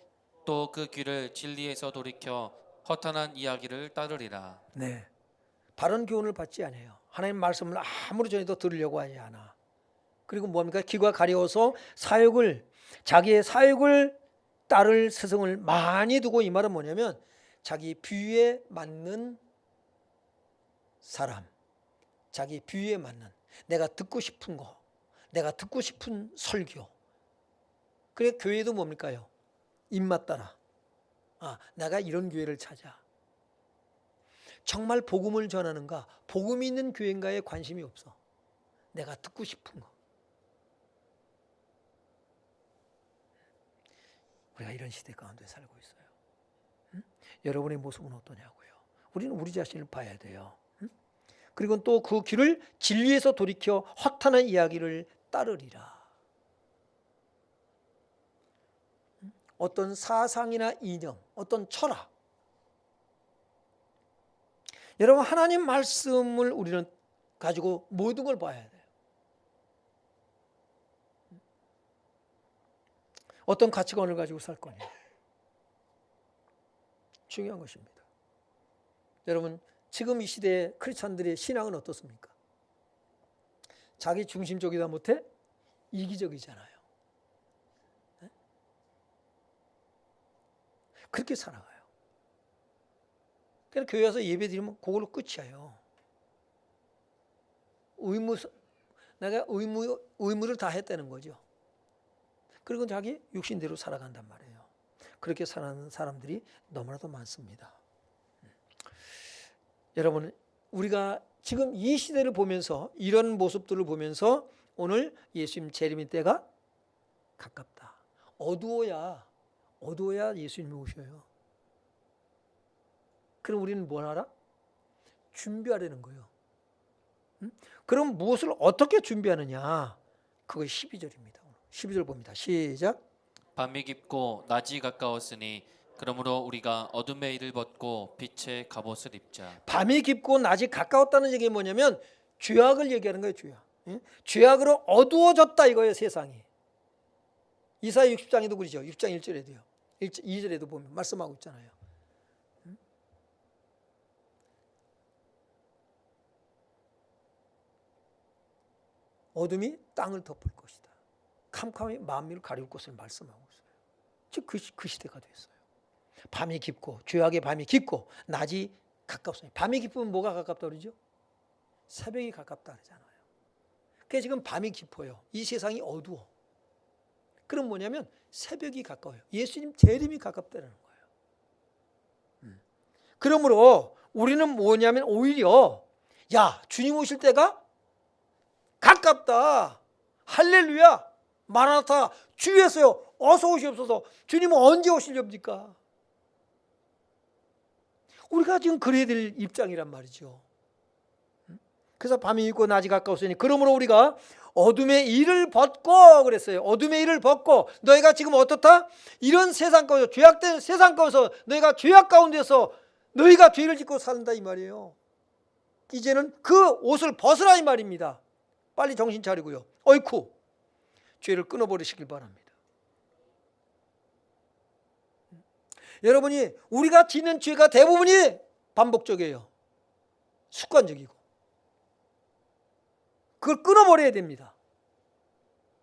또 그 귀를 진리에서 돌이켜 허탄한 이야기를 따르리라. 네, 바른 교훈을 받지 않아요. 하나님 말씀을 아무리 전해도 들으려고 하지 않아. 그리고 뭡니까? 귀가 가려워서 자기의 사욕을 따를 스승을 많이 두고, 이 말은 뭐냐면 자기 비위에 맞는 사람, 자기 비위에 맞는, 내가 듣고 싶은 거, 내가 듣고 싶은 설교. 그래, 교회도 뭡니까요? 입맛 따라. 내가 이런 교회를 찾아. 정말 복음을 전하는가, 복음이 있는 교회인가에 관심이 없어. 내가 듣고 싶은 거. 우리가 이런 시대 가운데 살고 있어요. 응? 여러분의 모습은 어떠냐고요? 우리는 우리 자신을 봐야 돼요. 응? 그리고 또 그 길을 진리에서 돌이켜 허탄한 이야기를 따르리라. 어떤 사상이나 이념, 어떤 철학. 여러분, 하나님 말씀을 우리는 가지고 모든 걸 봐야 돼요. 어떤 가치관을 가지고 살 거냐. 중요한 것입니다. 여러분, 지금 이 시대의 크리스찬들의 신앙은 어떻습니까? 자기 중심적이다 못해 이기적이잖아요. 네? 그렇게 살아가요. 그냥 교회 와서 예배 드리면 그걸로 끝이에요. 내가 의무를 다 했다는 거죠. 그리고 자기 육신대로 살아간단 말이에요. 그렇게 살아가는 사람들이 너무나도 많습니다. 여러분, 우리가 지금 이 시대를 보면서, 이런 모습들을 보면서 오늘 예수님 재림의 때가 가깝다. 어두워야 예수님이 오셔요. 그럼 우리는 뭘 하라? 준비하려는 거예요. 그럼 무엇을 어떻게 준비하느냐? 그것이 12절입니다. 12절 봅니다. 시작. 밤이 깊고 낮이 가까웠으니 그러므로 우리가 어둠의 일을 벗고 빛의 갑옷을 입자. 밤이 깊고 낮이 가까웠다는 얘기 뭐냐면 죄악을 얘기하는 거예요. 죄악으로 어두워졌다 이거예요, 세상이. 이사야 60장에도 그러죠. 6장 1절에도요. 2절에도 보면 말씀하고 있잖아요. 어둠이 땅을 덮을 것이다. 캄캄이 만민을 가리울 것을 말씀하고 있어요. 즉 그 시대가 됐어요. 밤이 깊고, 죄악의 밤이 깊고 낮이 가깝습니다. 밤이 깊으면 뭐가 가깝다 그러죠? 새벽이 가깝다 그러잖아요. 그게 지금 밤이 깊어요. 이 세상이 어두워. 그럼 뭐냐면 새벽이 가까워요. 예수님 재림이 가깝다는 거예요. 그러므로 우리는 뭐냐면 오히려 주님 오실 때가 가깝다. 할렐루야. 마라나타 주 예수여 어서 오시옵소서. 주님은 언제 오시렵니까? 우리가 지금 그래야 될 입장이란 말이죠. 그래서 밤이 있고 낮이 가까웠으니 그러므로 우리가 어둠의 일을 벗고 그랬어요. 어둠의 일을 벗고 너희가 지금 어떻다? 이런 세상 가운데 죄악된 세상 가운데서 너희가 죄악 가운데서 너희가 죄를 짓고 산다 이 말이에요. 이제는 그 옷을 벗으라 이 말입니다. 빨리 정신 차리고요. 어이쿠 죄를 끊어버리시길 바랍니다. 여러분이 우리가 짓는 죄가 대부분이 반복적이에요. 습관적이고. 그걸 끊어버려야 됩니다.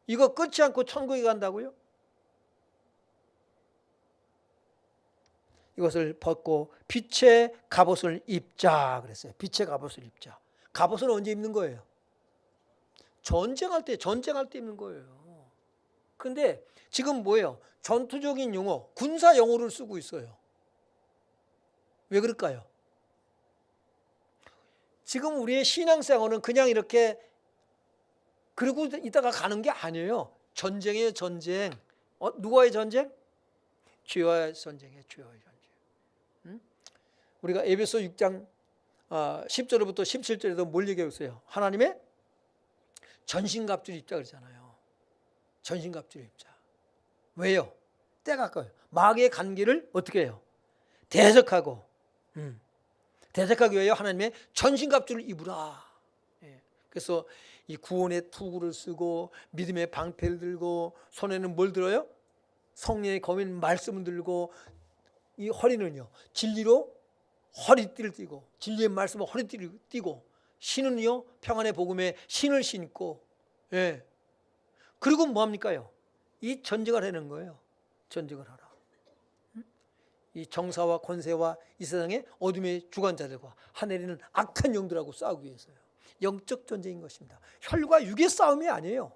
이거 끊지 않고 천국에 간다고요? 이것을 벗고 빛의 갑옷을 입자 그랬어요. 빛의 갑옷을 입자. 갑옷은 언제 입는 거예요? 전쟁할 때 입는 거예요. 그런데 지금 뭐예요? 전투적인 용어, 군사 용어를 쓰고 있어요. 왜 그럴까요? 지금 우리의 신앙생활은 그냥 이렇게 그러고 있다가 가는 게 아니에요. 전쟁이에요, 전쟁. 누구와의 전쟁? 죄와의 전쟁이에요, 죄와의 전쟁. 우리가 에베소 6장 10절부터 17절에도 뭘 얘기하고 있어요? 하나님의 전신갑주를 입자 그러잖아요. 전신갑주를 입자. 왜요? 때가 가까워요. 마귀의 간기를 어떻게 해요? 대적하고. 대적하기 위하여 하나님의 전신갑주를 입으라. 그래서 이 구원의 투구를 쓰고 믿음의 방패를 들고 손에는 뭘 들어요? 성령의 검인 말씀을 들고 이 허리는요 진리로 허리띠를 띠고 진리의 말씀으로 허리띠를 띠고 신은요 평안의 복음에 신을 신고 그리고 뭐합니까요? 이 전쟁을 하는 거예요. 전쟁을 하라. 이 정사와 권세와 이 세상의 어둠의 주관자들과 하늘에는 악한 영들하고 싸우기 위해서요. 영적 전쟁인 것입니다. 혈과 육의 싸움이 아니에요.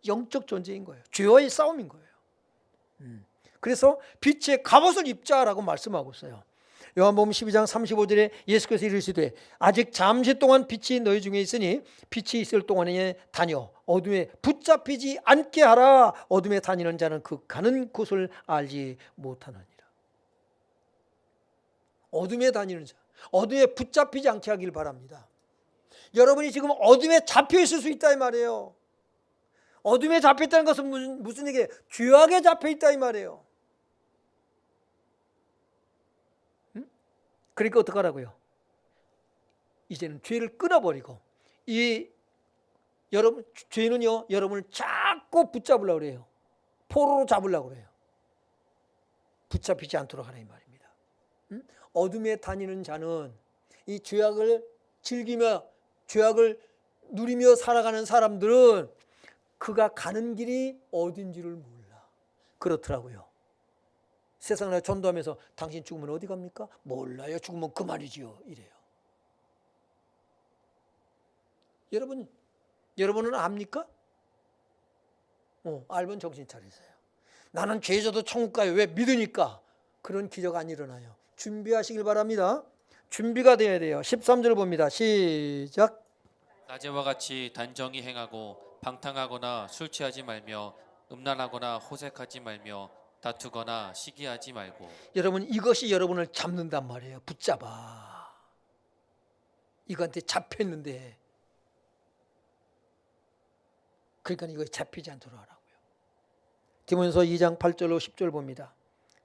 영적 전쟁인 거예요. 죄와의 싸움인 거예요. 그래서 빛의 갑옷을 입자라고 말씀하고 있어요. 요한복음 12장 35절에 예수께서 이르시되 아직 잠시 동안 빛이 너희 중에 있으니 빛이 있을 동안에 다녀 어둠에 붙잡히지 않게 하라. 어둠에 다니는 자는 그 가는 곳을 알지 못하느니라. 어둠에 다니는 자, 어둠에 붙잡히지 않게 하길 바랍니다. 여러분이 지금 어둠에 잡혀 있을 수 있다 이 말이에요. 어둠에 잡혀 있다는 것은 무슨 얘기예요? 죄악에 잡혀 있다 이 말이에요. 그러니까 어떡하라고요? 이제는 죄를 끊어버리고 죄는요 여러분을 자꾸 붙잡으려고 그래요. 포로로 잡으려고 그래요. 붙잡히지 않도록 하라 이 말입니다. 어둠에 다니는 자는 이 죄악을 즐기며 죄악을 누리며 살아가는 사람들은 그가 가는 길이 어딘지를 몰라. 그렇더라고요. 세상을 전도하면서 당신 죽으면 어디 갑니까? 몰라요. 죽으면 그만이지요. 이래요. 여러분은 압니까? 알면 정신 차리세요. 나는 죄져도 천국 가요. 왜? 믿으니까. 그런 기적 안 일어나요. 준비하시길 바랍니다. 준비가 되어야 돼요. 13절 봅니다. 시작. 낮에와 같이 단정히 행하고 방탕하거나 술 취하지 말며 음란하거나 호색하지 말며 다투거나 시기하지 말고. 여러분 이것이 여러분을 잡는단 말이에요. 붙잡아. 이거한테 잡혔는데 그러니까 이거 잡히지 않도록 하라고요. 디모데서 2장 8절로 10절 봅니다.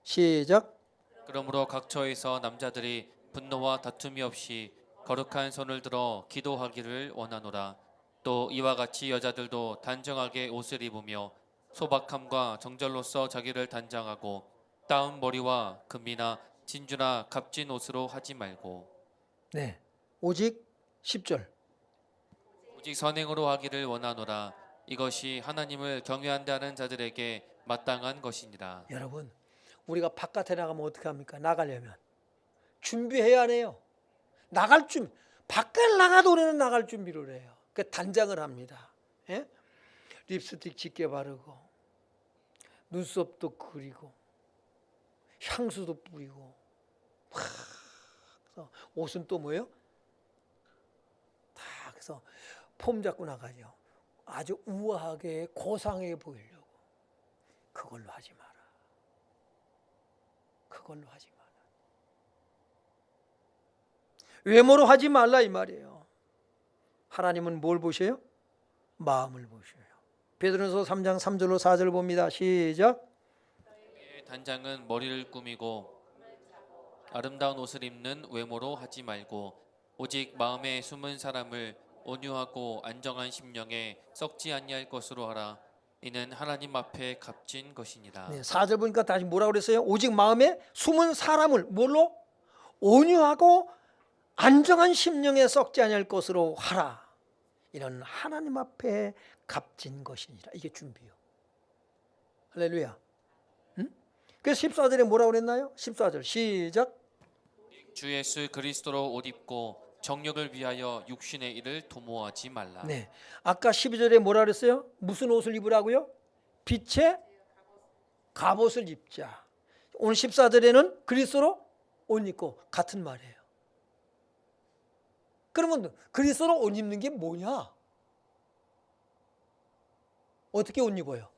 시작. 그러므로 각처에서 남자들이 분노와 다툼이 없이 거룩한 손을 들어 기도하기를 원하노라. 또 이와 같이 여자들도 단정하게 옷을 입으며 소박함과 정절로서 자기를 단장하고 따은 머리와 금이나 진주나 값진 옷으로 하지 말고 네. 오직 10절. 오직 선행으로 하기를 원하노라. 이것이 하나님을 경외한다 하는 자들에게 마땅한 것이니라. 여러분 우리가 바깥에 나가면 어떻게 합니까? 나가려면 준비해야 하네요. 나갈 준비. 밖에 나가도 우리는 나갈 준비를 해요. 그 단장을 합니다. 예? 립스틱 짙게 바르고 눈썹도 그리고 향수도 뿌리고 그래서 옷은 또 뭐예요? 다 그래서 폼 잡고 나가죠. 아주 우아하게 고상하게 보이려고. 그걸로 하지 마라. 그걸로 하지 마라. 외모로 하지 말라 이 말이에요. 하나님은 뭘 보셔요? 마음을 보셔요. 베드로전서 3장 3절로 4절 봅니다. 시작. 단장은 머리를 꾸미고 아름다운 옷을 입는 외모로 하지 말고 오직 마음에 숨은 사람을 온유하고 안정한 심령에 썩지 아니할 것으로 하라. 이는 하나님 앞에 값진 것이니라. 네, 4절 보니까 다시 뭐라고 그랬어요? 오직 마음에 숨은 사람을 뭘로? 온유하고 안정한 심령에 썩지 아니할 것으로 하라. 이는 하나님 앞에 값진 것이니라. 이게 준비요. 할렐루야. 그래서 14절에 뭐라고 그랬나요? 14절 시작. 주 예수 그리스도로 옷 입고 정욕을 위하여 육신의 일을 도모하지 말라. 네, 아까 12절에 뭐라 그랬어요? 무슨 옷을 입으라고요? 빛의 갑옷을 입자. 오늘 14절에는 그리스도로 옷 입고 같은 말이에요. 그러면 그리스도로 옷 입는 게 뭐냐? 어떻게 옷 입어요?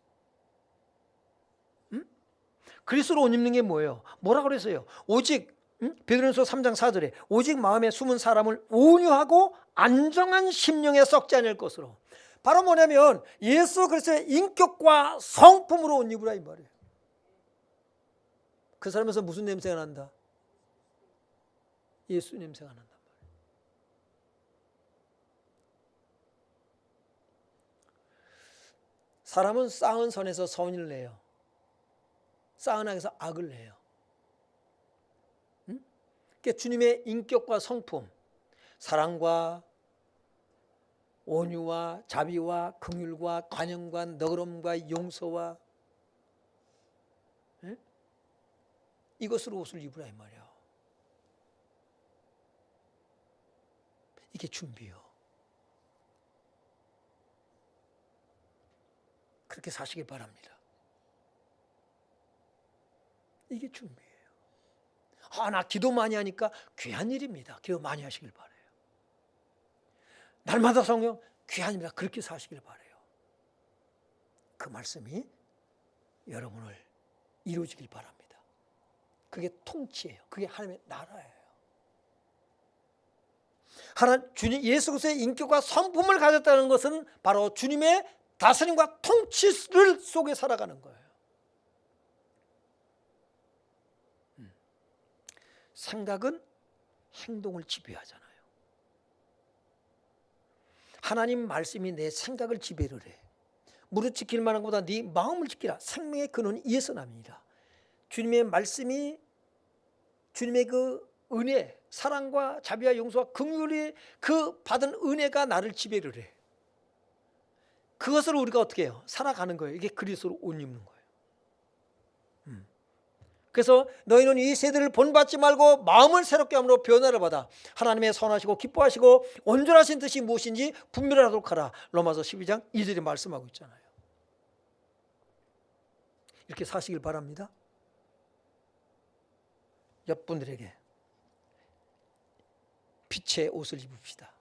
그리스도로 옷 입는 게 뭐예요? 뭐라 그랬어요? 오직 베드로전서 3장 4절에 오직 마음에 숨은 사람을 온유하고 안정한 심령에 썩지 않을 것으로. 바로 뭐냐면 예수 그리스도의 인격과 성품으로 옷 입으라 이 말이에요. 그 사람에서 무슨 냄새가 난다? 예수 냄새가 난단 말이에요. 사람은 쌓은 선에서 선을 내요. 쌓은 악에서 악을 내요. 그러니까 주님의 인격과 성품, 사랑과 온유와 자비와 긍휼과 관용과 너그럼과 용서와 이것으로 옷을 입으라 이 말이야. 이게 준비요. 그렇게 사시길 바랍니다. 이게 준비예요. 나 기도 많이 하니까 귀한 일입니다. 기도 많이 하시길 바라요. 날마다 성경 귀한 일이다. 그렇게 사시길 바라요. 그 말씀이 여러분을 이루어지길 바랍니다. 그게 통치예요. 그게 하나님의 나라예요. 주님 예수 그리스도의 인격과 성품을 가졌다는 것은 바로 주님의 다스림과 통치를 속에 살아가는 거예요. 생각은 행동을 지배하잖아요. 하나님 말씀이 내 생각을 지배를 해. 무릇 지킬 만한 것보다 네 마음을 지키라. 생명의 근원이 이에서 납니다. 주님의 말씀이 주님의 그 은혜, 사랑과 자비와 용서와 긍휼이 그 받은 은혜가 나를 지배를 해. 그것을 우리가 어떻게 해요? 살아가는 거예요. 이게 그리스도로 옷 입는 거예요. 그래서 너희는 이 세대를 본받지 말고 마음을 새롭게 함으로 변화를 받아 하나님의 선하시고 기뻐하시고 온전하신 뜻이 무엇인지 분별하도록 하라. 로마서 12장 2절에 말씀하고 있잖아요. 이렇게 사시길 바랍니다. 옆분들에게 빛의 옷을 입읍시다.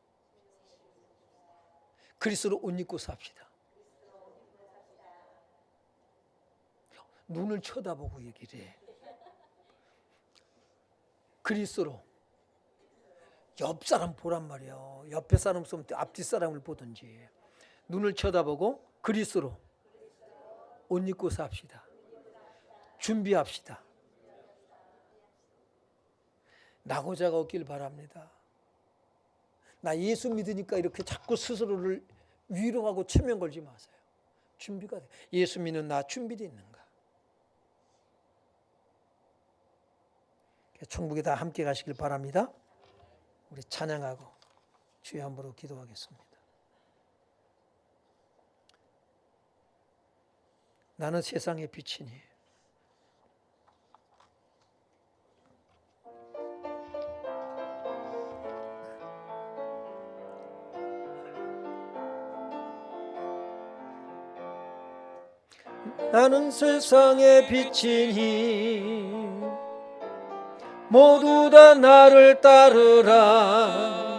그리스도로 옷 입고 삽시다. 눈을 쳐다보고 얘기를 해. 그리스도로. 옆 사람 보란 말이에요. 옆에 사람 없으면 앞뒤 사람을 보든지. 눈을 쳐다보고 그리스도로 옷 입고 삽시다. 준비합시다. 낙오자가 없길 바랍니다. 나 예수 믿으니까 이렇게 자꾸 스스로를 위로하고 체면 걸지 마세요. 준비가 돼. 예수 믿는 나 준비되어 있는가? 천국에 다 함께 가시길 바랍니다. 우리 찬양하고 주의 한번으로 기도하겠습니다. 나는 세상의 빛이니 나는 세상의 빛이니 모두 다 나를 따르라.